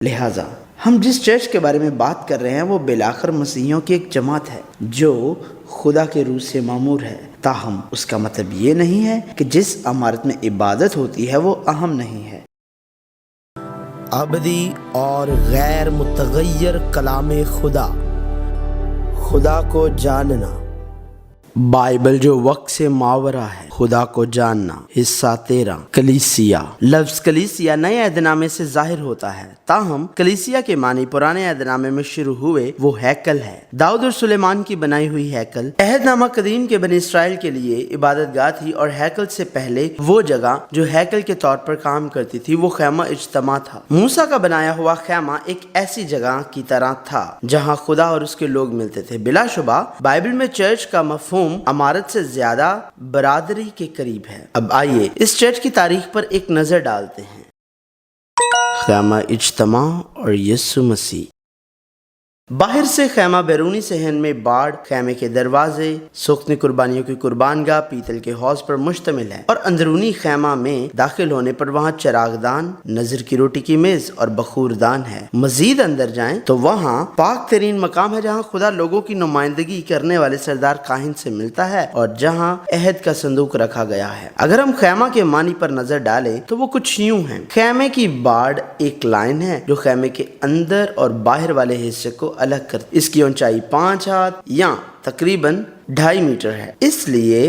لہٰذا ہم جس چرچ کے بارے میں بات کر رہے ہیں وہ بالآخر مسیحیوں کی ایک جماعت ہے جو خدا کے روح سے معمور ہے، تاہم اس کا مطلب یہ نہیں ہے کہ جس عمارت میں عبادت ہوتی ہے وہ اہم نہیں ہے۔ ابدی اور غیر متغیر کلام خدا کو جاننا۔ بائبل جو وقت سے ماورا ہے، خدا کو جاننا۔ حصہ 13 کلیسیا۔ لفظ کلیسیا نئے عہد نامے سے ظاہر ہوتا ہے، تاہم کلیسیا کے معنی پرانے عہد نامے میں شروع ہوئے وہ ہیکل ہے، داؤد اور سلیمان کی بنائی ہوئی ہیکل۔ عہد نامہ قدیم کے بنی اسرائیل کے لیے عبادت گاہ تھی، اور ہیکل سے پہلے وہ جگہ جو ہیکل کے طور پر کام کرتی تھی وہ خیمہ اجتماع تھا۔ موسیٰ کا بنایا ہوا خیمہ ایک ایسی جگہ کی طرح تھا جہاں خدا اور اس کے لوگ ملتے تھے۔ بلا شبہ بائبل میں چرچ کا مفہوم عمارت سے زیادہ برادری کے قریب ہے۔ اب آئیے اس چرچ کی تاریخ پر ایک نظر ڈالتے ہیں۔ خیمہ اجتماع اور یسوع مسیح۔ باہر سے خیمہ بیرونی صحن میں باڑ، خیمے کے دروازے، سوختنی قربانیوں کی قربان گاہ، پیتل کے حوض پر مشتمل ہے، اور اندرونی خیمہ میں داخل ہونے پر وہاں چراغ دان، نظر کی روٹی کی میز اور بخور دان ہے۔ مزید اندر جائیں تو وہاں پاک ترین مقام ہے جہاں خدا لوگوں کی نمائندگی کرنے والے سردار کاہن سے ملتا ہے اور جہاں عہد کا صندوق رکھا گیا ہے۔ اگر ہم خیمہ کے معنی پر نظر ڈالیں تو وہ کچھ یوں ہیں۔ خیمے کی باڑ ایک لائن ہے جو خیمے کے اندر اور باہر والے حصے کو الگ کرتی۔ اس کی اونچائی 5 ہاتھ یا تقریباً 2.5 میٹر ہے، اس لیے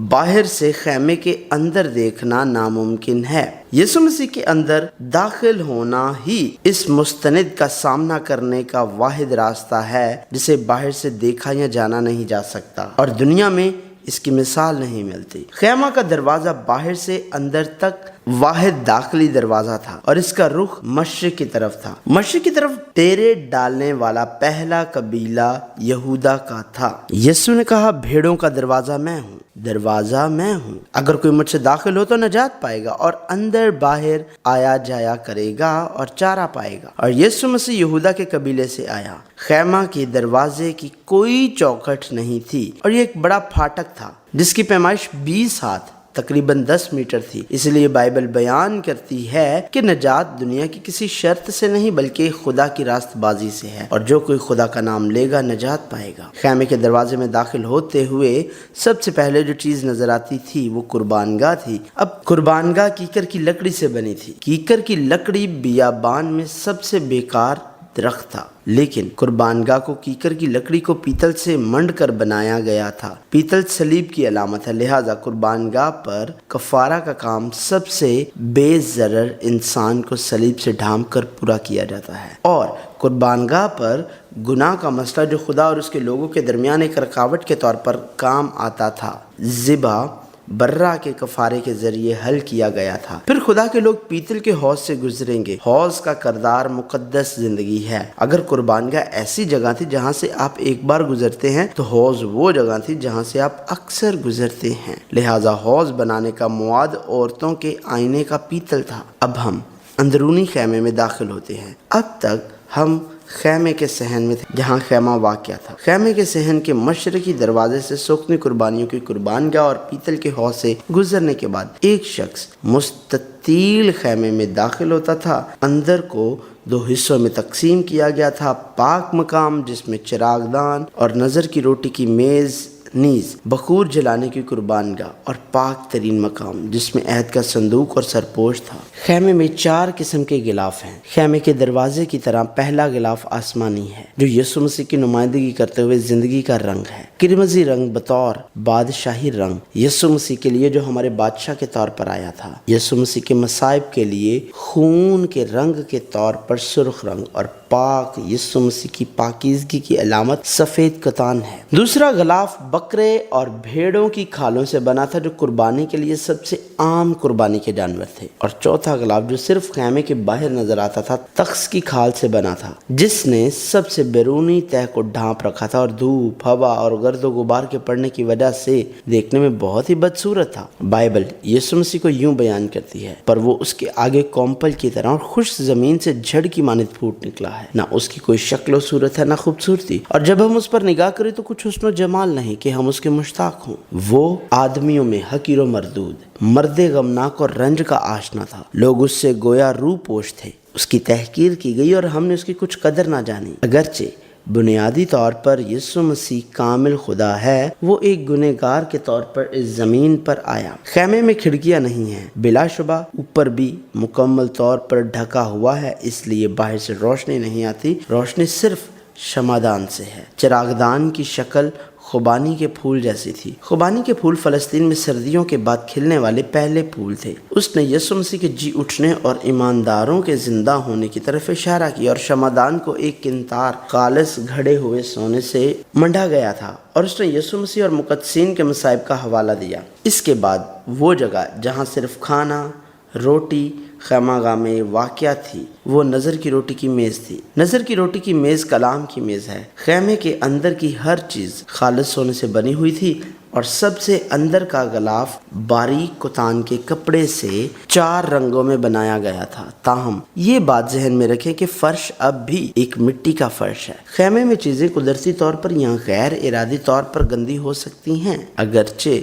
باہر سے خیمے کے اندر دیکھنا ناممکن ہے۔ یسوع مسیح کے اندر داخل ہونا ہی اس مستند کا سامنا کرنے کا واحد راستہ ہے جسے باہر سے دیکھا یا جانا نہیں جا سکتا، اور دنیا میں اس کی مثال نہیں ملتی۔ خیمہ کا دروازہ باہر سے اندر تک واحد داخلی دروازہ تھا، اور اس کا رخ مشرق کی طرف تھا۔ مشرق کی طرف ڈیرے ڈالنے والا پہلا قبیلہ یہودا کا تھا۔ یسوع نے کہا، بھیڑوں کا دروازہ میں ہوں، دروازہ میں ہوں۔ اگر کوئی مجھ سے داخل ہو تو نجات پائے گا، اور اندر باہر آیا جایا کرے گا اور چارہ پائے گا۔ اور یسوع مسیح یہودا کے قبیلے سے آیا۔ خیمہ کے دروازے کی کوئی چوکھٹ نہیں تھی، اور یہ ایک بڑا پھاٹک تھا جس کی پیمائش 20 ہاتھ تقریباً 10 میٹر تھی۔ اس لیے بائبل بیان کرتی ہے کہ نجات دنیا کی کسی شرط سے نہیں بلکہ خدا کی راست بازی سے ہے، اور جو کوئی خدا کا نام لے گا نجات پائے گا۔ خیمے کے دروازے میں داخل ہوتے ہوئے سب سے پہلے جو چیز نظر آتی تھی وہ قربان گاہ تھی۔ اب قربان گاہ کیکر کی لکڑی سے بنی تھی۔ کیکر کی لکڑی بیابان میں سب سے بیکار درخت تھا، لیکن قربان گاہ کو کیکر کی لکڑی کو پیتل سے منڈ کر بنایا گیا تھا۔ پیتل صلیب کی علامت ہے، لہٰذا قربان گاہ پر کفارہ کا کام سب سے بے ضرر انسان کو صلیب سے ڈھانپ کر پورا کیا جاتا ہے، اور قربان گاہ پر گناہ کا مسئلہ جو خدا اور اس کے لوگوں کے درمیان ایک رکاوٹ کے طور پر کام آتا تھا، ذبح برہ کے کفارے کے ذریعے حل کیا گیا تھا۔ پھر خدا کے لوگ پیتل کے حوض سے گزریں گے۔ حوض کا کردار مقدس زندگی ہے۔ اگر قربان گاہ ایسی جگہ تھی جہاں سے آپ ایک بار گزرتے ہیں تو حوض وہ جگہ تھی جہاں سے آپ اکثر گزرتے ہیں، لہٰذا حوض بنانے کا مواد عورتوں کے آئینے کا پیتل تھا۔ اب ہم اندرونی خیمے میں داخل ہوتے ہیں۔ اب تک ہم خیمے کے صحن میں تھے جہاں خیمہ واقع تھا۔ خیمے کے صحن کے مشرقی دروازے سے سوختنی قربانیوں کی قربان گاہ اور پیتل کے حوض سے گزرنے کے بعد ایک شخص مستطیل خیمے میں داخل ہوتا تھا۔ اندر کو 2 حصوں میں تقسیم کیا گیا تھا، پاک مقام جس میں چراغ دان اور نظر کی روٹی کی میز، نیز بخور جلانے کی قربان گاہ، اور پاک ترین مقام جس میں عہد کا صندوق اور سرپوش تھا۔ خیمے میں 4 قسم کے غلاف ہیں۔ خیمے کے دروازے کی طرح پہلا غلاف آسمانی ہے جو یسوع مسیح کی نمائندگی کرتے ہوئے زندگی کا رنگ ہے۔ کرمزی رنگ بطور بادشاہی رنگ یسوع مسیح کے لیے جو ہمارے بادشاہ کے طور پر آیا تھا۔ یسوع مسیح کے مصائب کے لیے خون کے رنگ کے طور پر سرخ رنگ، اور پاک یسوع مسیح کی پاکیزگی کی علامت سفید کتان ہے۔ دوسرا غلاف بکرے اور بھیڑوں کی کھالوں سے بنا تھا جو قربانی کے لیے سب سے عام قربانی کے جانور تھے، اور چوتھا غلاف جو صرف خیمے کے باہر نظر آتا تھا تخس کی کھال سے بنا تھا جس نے سب سے بیرونی تہہ کو ڈھانپ رکھا تھا، اور دھوپ، ہوا اور گرد و غبار کے پڑنے کی وجہ سے دیکھنے میں بہت ہی بدصورت تھا۔ بائبل یسوع مسیح کو یوں بیان کرتی ہے، پر وہ اس کے آگے کومپل کی طرح اور خشک زمین سے جھڑ کی مانند پھوٹ نکلا ہے، نہ اس کی کوئی شکل و صورت ہے نہ خوبصورتی، اور جب ہم اس پر نگاہ کریں تو کچھ حسن و جمال نہیں کہ ہم اس کے مشتاق ہوں۔ وہ آدمیوں میں حقیر و مردود، مرد غمناک اور رنج کا آشنا تھا۔ لوگ اس سے گویا روح پوش تھے، اس کی تحقیر کی گئی اور ہم نے اس کی کچھ قدر نہ جانی۔ اگرچہ بنیادی طور پر یسوع مسیح کامل خدا ہے، وہ ایک گنہگار کے طور پر اس زمین پر آیا۔ خیمے میں کھڑکیاں نہیں ہیں، بلا شبہ اوپر بھی مکمل طور پر ڈھکا ہوا ہے، اس لیے باہر سے روشنی نہیں آتی، روشنی صرف شمعدان سے ہے۔ چراغدان کی شکل خوبانی کے پھول جیسی تھی۔ خوبانی کے پھول فلسطین میں سردیوں کے بعد کھلنے والے پہلے پھول تھے۔ اس نے یسوع مسیح کے جی اٹھنے اور ایمانداروں کے زندہ ہونے کی طرف اشارہ کیا، اور شمعدان کو ایک کنتار خالص گھڑے ہوئے سونے سے منڈا گیا تھا، اور اس نے یسوع مسیح اور مقدسین کے مصائب کا حوالہ دیا۔ اس کے بعد وہ جگہ جہاں صرف کھانا، روٹی خیمہ گاہ میں واقع تھی، وہ نظر کی روٹی کی میز تھی۔ نظر کی روٹی کی میز کلام کی میز ہے۔ خیمے کے اندر کی ہر چیز خالص سونے سے بنی ہوئی تھی، اور سب سے اندر کا غلاف باریک کتان کے کپڑے سے 4 رنگوں میں بنایا گیا تھا۔ تاہم یہ بات ذہن میں رکھیں کہ فرش اب بھی ایک مٹی کا فرش ہے۔ خیمے میں چیزیں قدرتی طور پر یا غیر ارادی طور پر گندی ہو سکتی ہیں، اگرچہ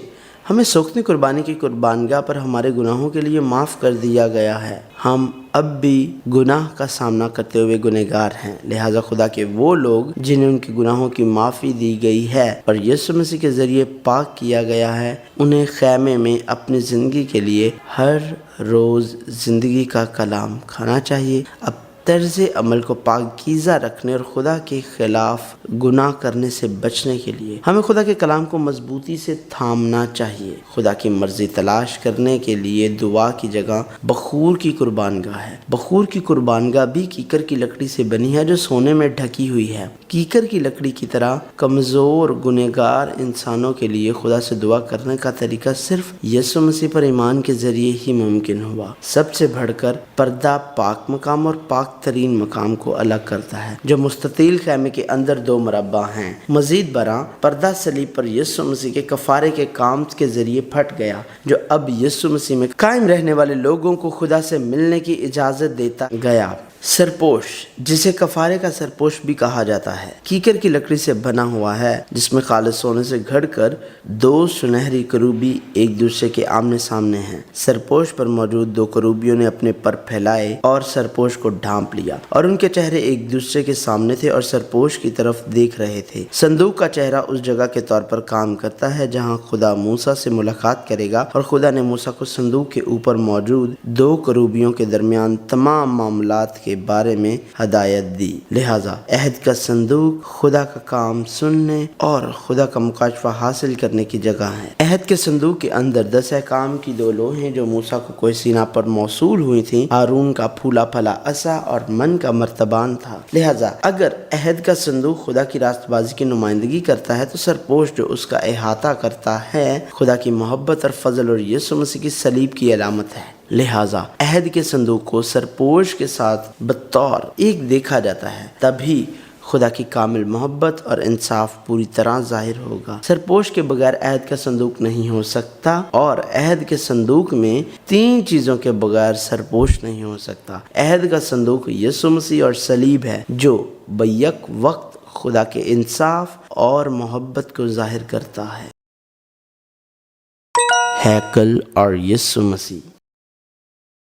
ہمیں سوکھتی قربانی کی قربانگاہ پر ہمارے گناہوں کے لیے معاف کر دیا گیا ہے۔ ہم اب بھی گناہ کا سامنا کرتے ہوئے گنہگار ہیں، لہٰذا خدا کے وہ لوگ جنہیں ان کے گناہوں کی معافی دی گئی ہے اور یسوع مسیح کے ذریعے پاک کیا گیا ہے، انہیں خیمے میں اپنی زندگی کے لیے ہر روز زندگی کا کلام کھانا چاہیے۔ اب طرز عمل کو پاکیزہ رکھنے اور خدا کے خلاف گناہ کرنے سے بچنے کے لیے ہمیں خدا کے کلام کو مضبوطی سے تھامنا چاہیے۔ خدا کی مرضی تلاش کرنے کے لیے دعا کی جگہ بخور کی قربانگاہ ہے۔ بخور کی قربانگاہ بھی کیکر کی لکڑی سے بنی ہے جو سونے میں ڈھکی ہوئی ہے۔ کیکر کی لکڑی کی طرح کمزور گنہگار انسانوں کے لیے خدا سے دعا کرنے کا طریقہ صرف یسوع مسیح پر ایمان کے ذریعے ہی ممکن ہوا۔ سب سے بڑھ کر پردہ پاک مقام اور پاک ترین مقام کو الگ کرتا ہے، جو مستطیل خیمے کے اندر 2 مربع ہیں۔ مزید برآں پردہ صلیب پر یسوع مسیح کے کفارے کے کام کے ذریعے پھٹ گیا، جو اب یسوع مسیح میں قائم رہنے والے لوگوں کو خدا سے ملنے کی اجازت دیتا گیا۔ سرپوش، جسے کفارے کا سرپوش بھی کہا جاتا ہے، کیکر کی لکڑی سے بنا ہوا ہے، جس میں خالص سونے سے گھڑ کر 2 سنہری کروبی ایک دوسرے کے آمنے سامنے ہیں۔ سرپوش پر موجود 2 کروبیوں نے اپنے پر پھیلائے اور سرپوش کو ڈھانپ لیا، اور ان کے چہرے ایک دوسرے کے سامنے تھے اور سرپوش کی طرف دیکھ رہے تھے۔ صندوق کا چہرہ اس جگہ کے طور پر کام کرتا ہے جہاں خدا موسیٰ سے ملاقات کرے گا، اور خدا نے موسیٰ کو صندوق کے اوپر موجود 2 کروبیوں کے درمیان تمام معاملات کے بارے میں ہدایت دی۔ لہٰذا عہد کا صندوق خدا کا کام سننے اور خدا کا مکاشفہ حاصل کرنے کی جگہ ہے۔ عہد کے صندوق کے اندر 10 احکام کی 2 لوحیں جو موسیٰ کو کوہ سینا پر موصول ہوئی تھیں، ہارون کا پھولا پھلا عصا اور من کا مرتبان تھا۔ لہٰذا اگر عہد کا صندوق خدا کی راست بازی کی نمائندگی کرتا ہے تو سرپوش جو اس کا احاطہ کرتا ہے خدا کی محبت اور فضل اور یسوع مسیح کی صلیب کی علامت ہے۔ لہٰذا عہد کے صندوق کو سرپوش کے ساتھ بطور ایک دیکھا جاتا ہے، تبھی خدا کی کامل محبت اور انصاف پوری طرح ظاہر ہوگا۔ سرپوش کے بغیر عہد کا صندوق نہیں ہو سکتا، اور عہد کے صندوق میں 3 چیزوں کے بغیر سرپوش نہیں ہو سکتا۔ عہد کا صندوق یسوع مسیح اور صلیب ہے، جو بیک وقت خدا کے انصاف اور محبت کو ظاہر کرتا ہے۔ ہیکل اور یسوع مسیح۔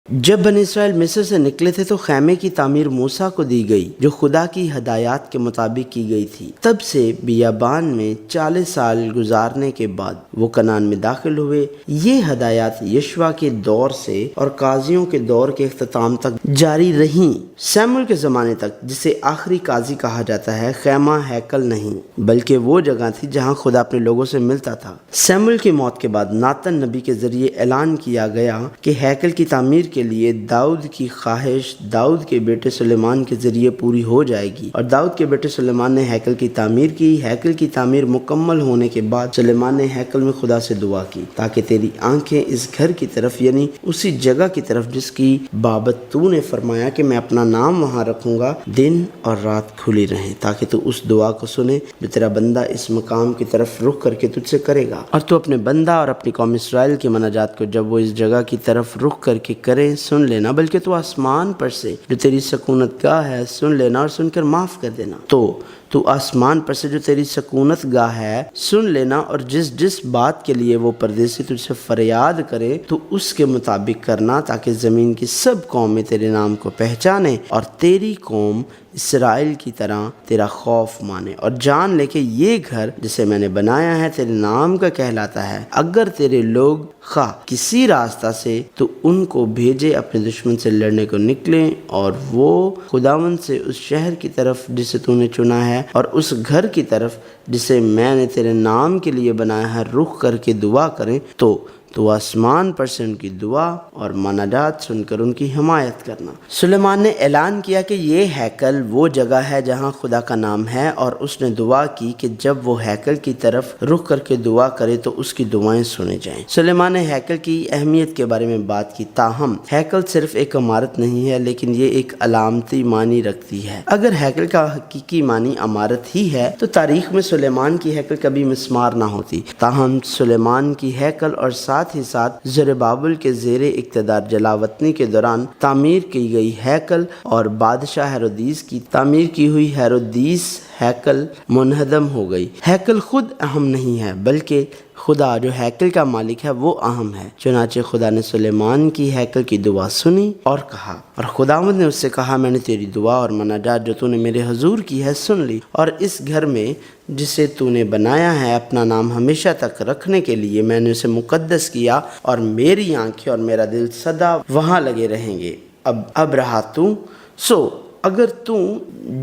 جب بنی اسرائیل مصر سے نکلے تھے تو خیمے کی تعمیر موسیٰ کو دی گئی، جو خدا کی ہدایات کے مطابق کی گئی تھی۔ تب سے بیابان میں 40 سال گزارنے کے بعد وہ کنعان میں داخل ہوئے۔ یہ ہدایات یشوع کے دور سے اور قاضیوں کے دور کے اختتام تک جاری رہیں۔ سیموئیل کے زمانے تک، جسے آخری قاضی کہا جاتا ہے، خیمہ ہیکل نہیں بلکہ وہ جگہ تھی جہاں خدا اپنے لوگوں سے ملتا تھا۔ سیموئیل کی موت کے بعد ناتن نبی کے ذریعے اعلان کیا گیا کہ ہیکل کی تعمیر کے لیے داؤد کی خواہش داؤد کے بیٹے سلیمان کے ذریعے پوری ہو جائے گی، اور داؤد کے بیٹے سلیمان نے ہیکل کی تعمیر کی۔ ہیکل کی تعمیر مکمل ہونے کے بعد سلیمان نے ہیکل میں خدا سے دعا کی، تاکہ تیری آنکھیں اس گھر کی طرف، یعنی اسی جگہ کی طرف جس کی بابت تو نے فرمایا کہ میں اپنا نام وہاں رکھوں گا، دن اور رات کھلی رہیں، تاکہ تو اس دعا کو سنے جو تیرا بندہ اس مقام کی طرف رخ کر کے تجھ سے کرے گا، اور تو اپنے بندہ اور اپنی قوم اسرائیل کی مناجات کو جب وہ اس جگہ کی طرف رخ کر کے کرے کریں سن لینا، بلکہ تو آسمان پر سے جو تیری سکونت گاہ ہے سن لینا اور سن کر معاف کر دینا۔ تو آسمان پر سے جو تیری سکونت گاہ ہے سن لینا، اور جس بات کے لیے وہ پردیسی تجھ سے فریاد کرے تو اس کے مطابق کرنا، تاکہ زمین کی سب قومیں تیرے نام کو پہچانے اور تیری قوم اسرائیل کی طرح تیرا خوف مانے، اور جان لے کہ یہ گھر جسے میں نے بنایا ہے تیرے نام کا کہلاتا ہے۔ اگر تیرے لوگ خواہ کسی راستہ سے تو ان کو بھیجے اپنے دشمن سے لڑنے کو نکلیں، اور وہ خداوند سے اس شہر کی طرف جسے تو نے چنا ہے اور اس گھر کی طرف جسے میں نے تیرے نام کے لیے بنایا ہے رخ کر کے دعا کریں، تو آسمان پر سے ان کی دعا اور مناجات سن کر ان کی حمایت کرنا۔ سلیمان نے اعلان کیا کہ یہ ہیکل وہ جگہ ہے جہاں خدا کا نام ہے، اور اس نے دعا کی کہ جب وہ ہیکل کی طرف رخ کر کے دعا کرے تو اس کی دعائیں سنے جائیں۔ سلیمان نے ہیکل کی اہمیت کے بارے میں بات کی، تاہم ہیکل صرف ایک عمارت نہیں ہے، لیکن یہ ایک علامتی معنی رکھتی ہے۔ اگر ہیکل کا حقیقی معنی عمارت ہی ہے تو تاریخ میں سلیمان کی ہیکل کبھی مسمار نہ ہوتی، تاہم سلیمان کی ہیکل اور ساتھ ہی ساتھ زربابل کے زیر اقتدار جلاوطنی کے دوران تعمیر کی گئی ہیکل اور بادشاہ ہیرودیس کی تعمیر کی ہوئی ہیرودیس ہیکل منہدم ہو گئی۔ ہیکل خود اہم نہیں ہے، بلکہ خدا جو ہیکل کا مالک ہے وہ اہم ہے۔ چنانچہ خدا نے سلیمان کی ہیکل کی دعا سنی اور کہا، اور خداوند نے اس سے کہا، میں نے تیری دعا اور مناجات جو تو نے میرے حضور کی ہے سن لی، اور اس گھر میں جسے تو نے بنایا ہے اپنا نام ہمیشہ تک رکھنے کے لیے میں نے اسے مقدس کیا، اور میری آنکھیں اور میرا دل سدا وہاں لگے رہیں گے۔ اب رہا تو اگر تو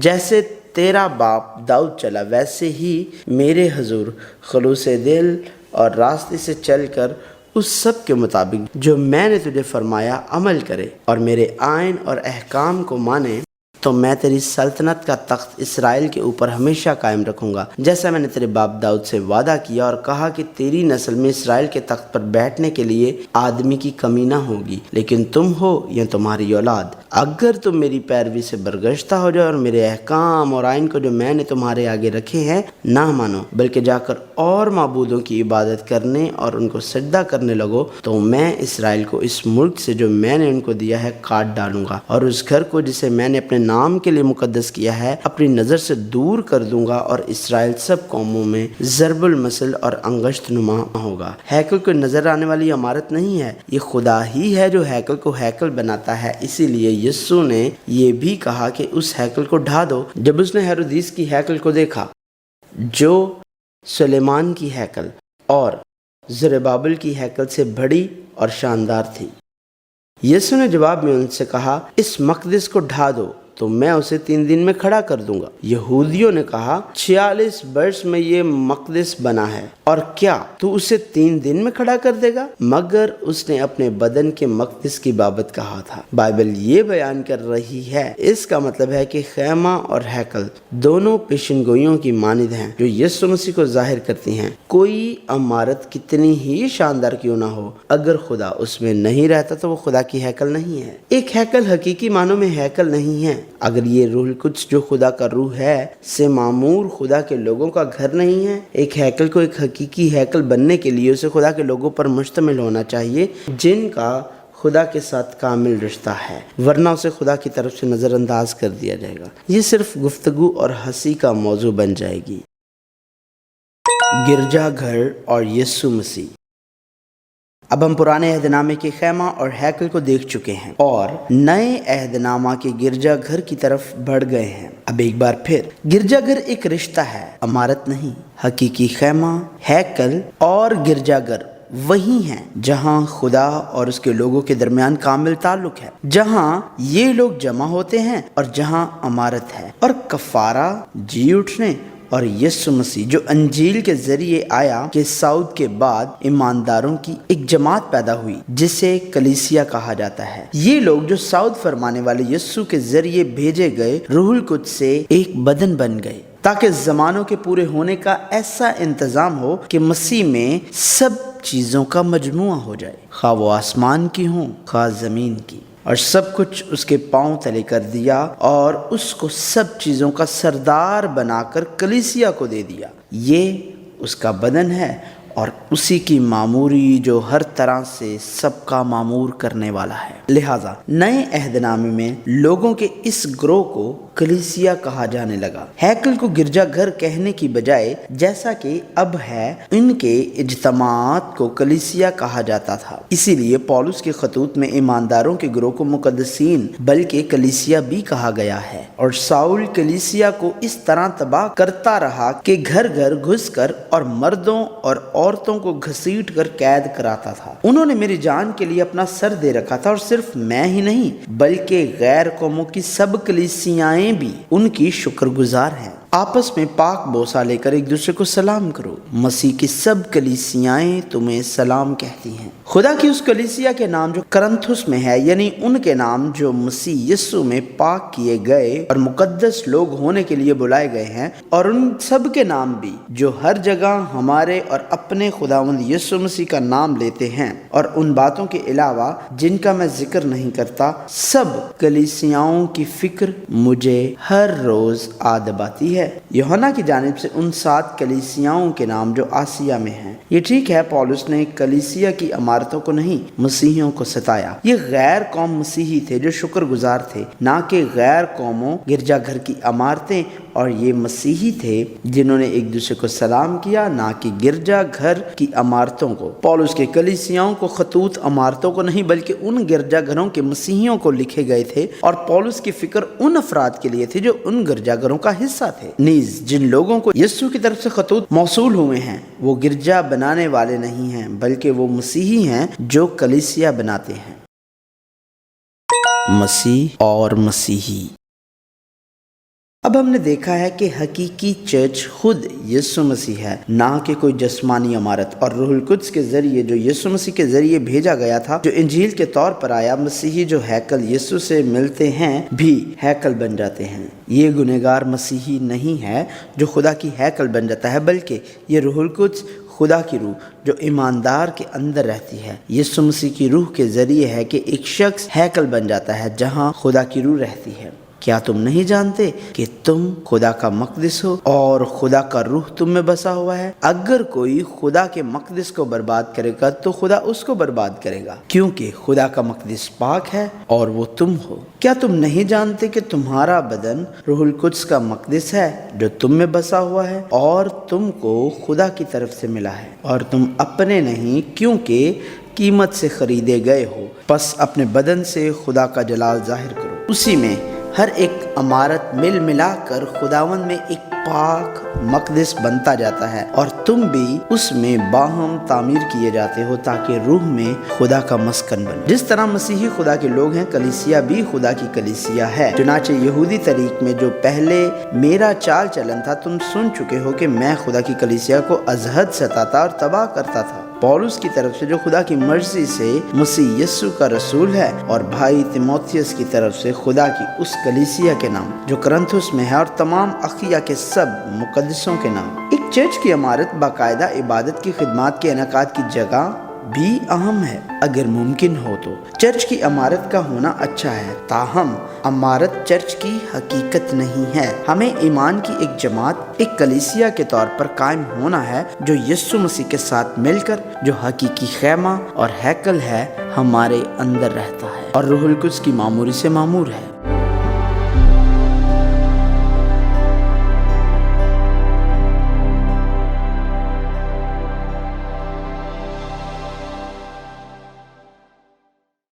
جیسے تیرا باپ داؤد چلا ویسے ہی میرے حضور خلوص دل اور راستے سے چل کر اس سب کے مطابق جو میں نے تجھے فرمایا عمل کرے اور میرے آئین اور احکام کو مانے، تو میں تیری سلطنت کا تخت اسرائیل کے اوپر ہمیشہ قائم رکھوں گا، جیسا میں نے تیرے باپ داؤد سے وعدہ کیا اور کہا کہ تیری نسل میں اسرائیل کے تخت پر بیٹھنے کے لیے آدمی کی کمی نہ ہوگی، لیکن تم ہو یا تمہاری اولاد اگر تم میری پیروی سے برگشتہ ہو جاؤ اور میرے احکام اور آئین کو جو میں نے تمہارے آگے رکھے ہیں نہ مانو، بلکہ جا کر اور معبودوں کی عبادت کرنے اور ان کو سجدہ کرنے لگو، تو میں اسرائیل کو اس ملک سے جو میں نے ان کو دیا ہے کاٹ ڈالوں گا، اور اس گھر کو جسے میں نے اپنے نام کے لیے مقدس کیا ہے اپنی نظر سے دور کر دوں گا، اور اسرائیل سب قوموں میں ضرب المثل اور انگشت نما ہوگا۔ ہیکل کو نظر آنے والی عمارت نہیں ہے، یہ خدا ہی ہے جو ہیکل کو ہیکل بناتا ہے۔ اسی لیے یسوع نے یہ بھی کہا کہ اس ہیکل کو ڈھا دو۔ جب اس نے ہیرودیس کی ہیکل کو دیکھا جو سلیمان کی ہیکل اور زربابل کی ہیکل سے بڑی اور شاندار تھی، یسوع نے جواب میں ان سے کہا، اس مقدس کو ڈھا دو تو میں اسے 3 دن میں کھڑا کر دوں گا۔ یہودیوں نے کہا، 46 برس میں یہ مقدس بنا ہے اور کیا تو اسے 3 دن میں کھڑا کر دے گا؟ مگر اس نے اپنے بدن کے مقدس کی بابت کہا تھا۔ بائبل یہ بیان کر رہی ہے، اس کا مطلب ہے کہ خیمہ اور ہیکل دونوں پیشن گوئیوں کی مانند ہیں جو یسوع مسیح کو ظاہر کرتی ہیں۔ کوئی عمارت کتنی ہی شاندار کیوں نہ ہو، اگر خدا اس میں نہیں رہتا تو وہ خدا کی ہیکل نہیں ہے۔ ایک ہیکل حقیقی معنوں میں ہیکل نہیں ہے۔ اگر یہ روح القدس جو خدا کا روح ہے سے معمور خدا کے لوگوں کا گھر نہیں ہے، ایک ہیکل کو ایک حقیقی ہیکل بننے کے لیے اسے خدا کے لوگوں پر مشتمل ہونا چاہیے جن کا خدا کے ساتھ کامل رشتہ ہے، ورنہ اسے خدا کی طرف سے نظر انداز کر دیا جائے گا۔ یہ صرف گفتگو اور ہنسی کا موضوع بن جائے گی۔ گرجا گھر اور یسوع مسیح۔ اب ہم پرانے عہد نامے کے خیمہ اور ہیکل کو دیکھ چکے ہیں اور نئے عہد نامہ کے گرجا گھر کی طرف بڑھ گئے ہیں۔ اب ایک بار پھر گرجا گھر ایک رشتہ ہے، عمارت نہیں۔ حقیقی خیمہ، ہیکل اور گرجا گھر وہی ہیں جہاں خدا اور اس کے لوگوں کے درمیان کامل تعلق ہے، جہاں یہ لوگ جمع ہوتے ہیں اور جہاں عمارت ہے اور کفارہ، جی اٹھنے اور یسوع مسیح جو انجیل کے ذریعے آیا کہ سعود کے بعد ایمانداروں کی ایک جماعت پیدا ہوئی جسے کلیسیا کہا جاتا ہے۔ یہ لوگ جو سعود فرمانے والے یسوع کے ذریعے بھیجے گئے روح القدس سے ایک بدن بن گئے، تاکہ زمانوں کے پورے ہونے کا ایسا انتظام ہو کہ مسیح میں سب چیزوں کا مجموعہ ہو جائے، خواہ وہ آسمان کی ہوں خواہ زمین کی، اور سب کچھ اس کے پاؤں تلے کر دیا اور اس کو سب چیزوں کا سردار بنا کر کلیسیا کو دے دیا۔ یہ اس کا بدن ہے اور اسی کی معموری جو ہر طرح سے سب کا معمور کرنے والا ہے۔ لہٰذا نئے عہد نامے میں لوگوں کے اس گروہ کو کلیسیا کہا جانے لگا۔ ہیکل کو گرجا گھر کہنے کی بجائے جیسا کہ اب ہے، ان کے اجتماعات کو کلیسیا کہا جاتا تھا۔ اسی لیے پولس کے خطوط میں ایمانداروں کے گروہ کو مقدسین بلکہ کلیسیا بھی کہا گیا ہے، اور ساؤل کلیسیا کو اس طرح تباہ کرتا رہا کہ گھر گھر گھس کر اور مردوں اور عورتوں کو گھسیٹ کر قید کراتا تھا۔ انہوں نے میری جان کے لیے اپنا سر دے رکھا تھا، اور صرف میں ہی نہیں بلکہ غیر قوموں کی سب کلیسیائیں بھی ان کی شکر گزار ہیں۔ آپس میں پاک بوسہ لے کر ایک دوسرے کو سلام کرو۔ مسیح کی سب کلیسیائیں تمہیں سلام کہتی ہیں۔ خدا کی اس کلیسیا کے نام جو کرنتھس میں ہے، یعنی ان کے نام جو مسیح یسوع میں پاک کیے گئے اور مقدس لوگ ہونے کے لیے بلائے گئے ہیں، اور ان سب کے نام بھی جو ہر جگہ ہمارے اور اپنے خداوند یسوع مسیح کا نام لیتے ہیں، اور ان باتوں کے علاوہ جن کا میں ذکر نہیں کرتا، سب کلیسیاؤں کی فکر مجھے ہر روز یاد آتی ہے۔ یوحنا کی جانب سے ان 7 کلیسیاؤں کے نام جو آسیا میں ہیں۔ یہ ٹھیک ہے، پولس نے کلیسیا کی عمارتوں کو نہیں، مسیحیوں کو ستایا۔ یہ غیر قوم مسیحی تھے جو شکر گزار تھے، نہ کہ غیر قوموں گرجا گھر کی عمارتیں، اور یہ مسیحی تھے جنہوں نے ایک دوسرے کو سلام کیا، نہ کہ گرجا گھر کی عمارتوں کو۔ پولس کے کلیسیاؤں کو خطوط عمارتوں کو نہیں بلکہ ان گرجا گھروں کے مسیحیوں کو لکھے گئے تھے، اور پولس کی فکر ان افراد کے لیے تھی جو ان گرجا گھروں کا حصہ تھے۔ نیز جن لوگوں کو یسوع کی طرف سے خطوط موصول ہوئے ہیں، وہ گرجا بنانے والے نہیں ہیں بلکہ وہ مسیحی ہیں جو کلیسیا بناتے ہیں۔ مسیح اور مسیحی۔ اب ہم نے دیکھا ہے کہ حقیقی چرچ خود یسوع مسیح ہے، نہ کہ کوئی جسمانی عمارت، اور روح القدس کے ذریعے جو یسوع مسیح کے ذریعے بھیجا گیا تھا، جو انجیل کے طور پر آیا، مسیحی جو ہیکل یسوع سے ملتے ہیں بھی ہیکل بن جاتے ہیں۔ یہ گنہگار مسیحی نہیں ہے جو خدا کی ہیکل بن جاتا ہے، بلکہ یہ روح القدس، خدا کی روح جو ایماندار کے اندر رہتی ہے، یسوع مسیح کی روح کے ذریعے ہے کہ ایک شخص ہیکل بن جاتا ہے جہاں خدا کی روح رہتی ہے۔ کیا تم نہیں جانتے کہ تم خدا کا مقدس ہو اور خدا کا روح تم میں بسا ہوا ہے؟ اگر کوئی خدا کے مقدس کو برباد کرے گا تو خدا اس کو برباد کرے گا، کیونکہ خدا کا مقدس پاک ہے اور وہ تم ہو۔ کیا تم نہیں جانتے کہ تمہارا بدن روح القدس کا مقدس ہے جو تم میں بسا ہوا ہے، اور تم کو خدا کی طرف سے ملا ہے، اور تم اپنے نہیں کیونکہ قیمت سے خریدے گئے ہو؟ پس اپنے بدن سے خدا کا جلال ظاہر کرو۔ اسی میں ہر ایک عمارت مل ملا کر خداوند میں ایک پاک مقدس بنتا جاتا ہے، اور تم بھی اس میں باہم تعمیر کیے جاتے ہو تاکہ روح میں خدا کا مسکن بنے۔ جس طرح مسیحی خدا کے لوگ ہیں، کلیسیا بھی خدا کی کلیسیا ہے۔ چنانچہ یہودی طریق میں جو پہلے میرا چال چلن تھا، تم سن چکے ہو کہ میں خدا کی کلیسیا کو از حد ستاتا اور تباہ کرتا تھا۔ پولس کی طرف سے جو خدا کی مرضی سے مسیح یسوع کا رسول ہے، اور بھائی تیموتھیوس کی طرف سے خدا کی اس کلیسیا کے نام جو کرنتھس میں ہے، اور تمام اخیا کے سب مقدسوں کے نام۔ ایک چرچ کی عمارت باقاعدہ عبادت کی خدمات کے انعقاد کی جگہ بھی اہم ہے، اگر ممکن ہو تو چرچ کی عمارت کا ہونا اچھا ہے، تاہم عمارت چرچ کی حقیقت نہیں ہے۔ ہمیں ایمان کی ایک جماعت، ایک کلیسیا کے طور پر قائم ہونا ہے جو یسوع مسیح کے ساتھ مل کر، جو حقیقی خیمہ اور ہیکل ہے، ہمارے اندر رہتا ہے اور روح القدس کی معموری سے معمور ہے۔